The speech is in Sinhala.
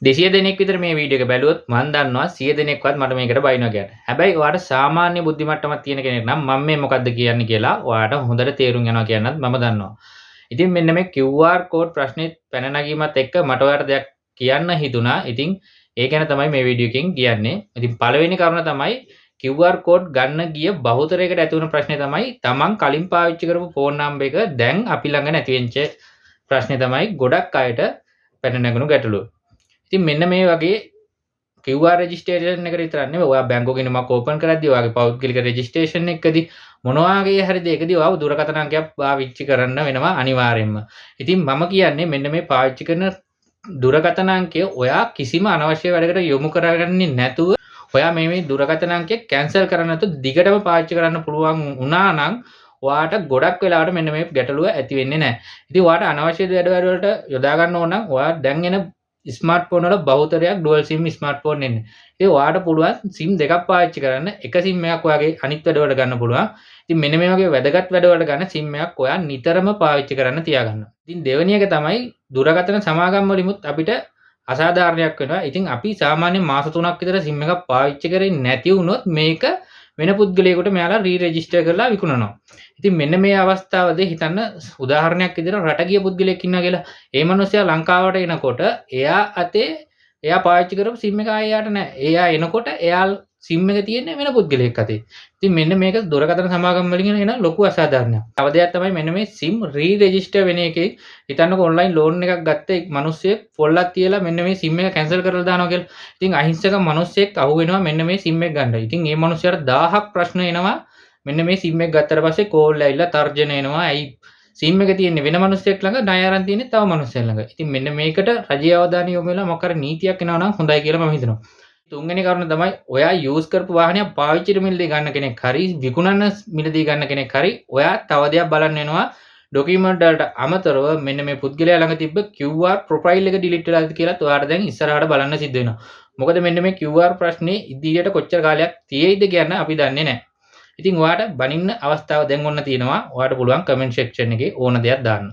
200 දෙනෙක් විතර මේ වීඩියෝ එක බැලුවොත් මම දන්නවා 100 දෙනෙක්වත් මට මේකට බයිනවා කියලා. හැබැයි ඔයාට සාමාන්‍ය බුද්ධි මට්ටමක් තියෙන කෙනෙක් නම් මම මේ මොකද්ද කියන්නේ කියලා ඔයාට හොඳට තේරුම් යනවා කියන්නත් මම දන්නවා. ඉතින් මෙන්න මේ QR code ප්‍රශ්නේ පැන නැගීමත් එක්ක මට ඔයාලට දෙයක් කියන්න හිතුණා. ඉතින් ඒ ගැන තමයි මේ වීඩියෝ එකෙන් කියන්නේ. ඉතින් පළවෙනි කරුණ තමයි QR code ගන්න ගිය බහුතරයකට ඇති වුණ ප්‍රශ්නේ තමයි තමන් කලින් පාවිච්චි කරපු ෆෝන් නම්බර් එක දැන් අපි ළඟ නැති වෙච්ච ප්‍රශ්නේ තමයි ගොඩක් අයට පැන නැගුණු ගැටලුව. ඉතින් මෙන්න මේ වගේ QR රෙජිස්ට්‍රේෂන් එකට විතරක් නෙවෙයි ඔයා බැංකුවක ගිහින් ඕපන් කරද්දී ඔයාගේ පෞද්ගලික රෙජිස්ට්‍රේෂන් එකකදී මොනවා වගේ හරි දෙයකදී ඔයාව දුරකථන අංකයක් පාවිච්චි කරන්න වෙනවා අනිවාර්යෙන්ම. ඉතින් මම කියන්නේ මෙන්න මේ පාවිච්චි කරන දුරකථන අංකය ඔයා කිසිම අනවශ්‍ය වැඩකට යොමු කරගන්නේ නැතුව ඔයා මේ දුරකථන අංකය කැන්සල් කරන්න නැතුව දිගටම පාවිච්චි කරන්න පුළුවන් වුණා නම් ඔයාට ගොඩක් වෙලාවට මෙන්න මේ ගැටලුව ඇති වෙන්නේ නැහැ. ඉතින් ඔයාට අනවශ්‍ය වැඩ වලට යොදා ගන්න ඕන නම් ඔයා දැන් එන ස්මාර්ට්ෆෝන් වල බහුතරයක් ඩුවල් සිම් ස්මාර්ට්ෆෝන් එන්නේ. ඉතින් ඔයාට පුළුවන් සිම් දෙකක් පාවිච්චි කරන්න. එක සිම් එකක් ඔයාගේ අනිත් වැඩ වලට ගන්න පුළුවන්. ඉතින් මෙන්න මේ වගේ වැදගත් වැඩ වලට ගන්න සිම් එකක් ඔයා නිතරම පාවිච්චි කරන්න තියාගන්න. ඉතින් දෙවෙනි එක තමයි දුරකථන සමාගම් වලිමුත් අපිට අසාධාරණයක් වෙනවා. ඉතින් අපි සාමාන්‍ය මාස 3ක් විතර සිම් එකක් පාවිච්චි කරේ නැති වුණොත් මේක වෙන පුද්ගලයෙකුට මෙයාලා රෙජිස්ටර් කරලා විකුණනවා. ඉතින් මෙන්න මේ අවස්ථාවේදී හිතන්න උදාහරණයක් විදිහට රට ගිය පුද්ගලයෙක් ඉන්නවා කියලා. ඒ මනුස්සයා ලංකාවට එනකොට එයා අතේ එයා පාවිච්චි කරපු සිම් එක ආයෙ නැහැ. එයා එනකොට එයා සිම් එක තියෙන්නේ වෙන පුද්ගලයෙක් අතේ. ඉතින් මෙන්න මේක දුරකථන සමාගම් වලින් එන ලොකු අසාධාරණයක්. තව දෙයක් තමයි මෙන්න මේ සිම් රෙජිස්ටර් වෙන එකේ හිතන්නකෝ ඔන්ලයින් ලෝන් එකක් ගත්ත මිනිස්සෙක් ෆොල්ලක් තියලා මෙන්න මේ සිම් එක කැන්සල් කරලා දානවා කියලා. ඉතින් අහිංසක මිනිස්සෙක් අහු වෙනවා මෙන්න මේ සිම් එක ගන්න. ඉතින් මේ මිනිස්සයාට 1000ක් ප්‍රශ්න එනවා. මෙන්න මේ සිම් එක ගත්තට පස්සේ කෝල් ඇවිල්ලා තර්ජන එනවා. ඇයි සිම් එක තියෙන්නේ වෙන මිනිස්සෙක් ළඟ ණය අරන් තියෙන්නේ තව මිනිස්සෙක් ළඟ. ඉතින් මෙන්න මේකට රජයේ අවධානය යොමු වෙලා මොකක් හරි නීතියක් එනවා නම් හොඳයි කියලා මම හිතනවා. තුන්වෙනි කරුණ තමයි ඔයා යූස් කරපු වාහනයක් පාවිච්චිට මිලදී ගන්න කෙනෙක් හරි විකුණන මිලදී ගන්න කෙනෙක් හරි ඔයා තව දෙයක් බලන්න වෙනවා ඩොකියුමන්ට් වලට අමතරව මෙන්න මේ පුද්ගලයා ළඟ තිබ්බ QR ප්‍රොෆයිල් එක ඩිලීට් වෙලාද කියලාත් ඔයාට දැන් ඉස්සරහට බලන්න සිද්ධ වෙනවා. මොකද මෙන්න මේ QR ප්‍රශ්නේ ඉදිරියට කොච්චර කාලයක් තියෙයිද කියන්න අපි දන්නේ නැහැ. ඉතින් ඔයාට බනින්න අවස්ථාව දැන් ඔන්න තියෙනවා. ඔයාට පුළුවන් කමෙන්ට් සෙක්ෂන් එකේ ඕන දෙයක් දාන්න.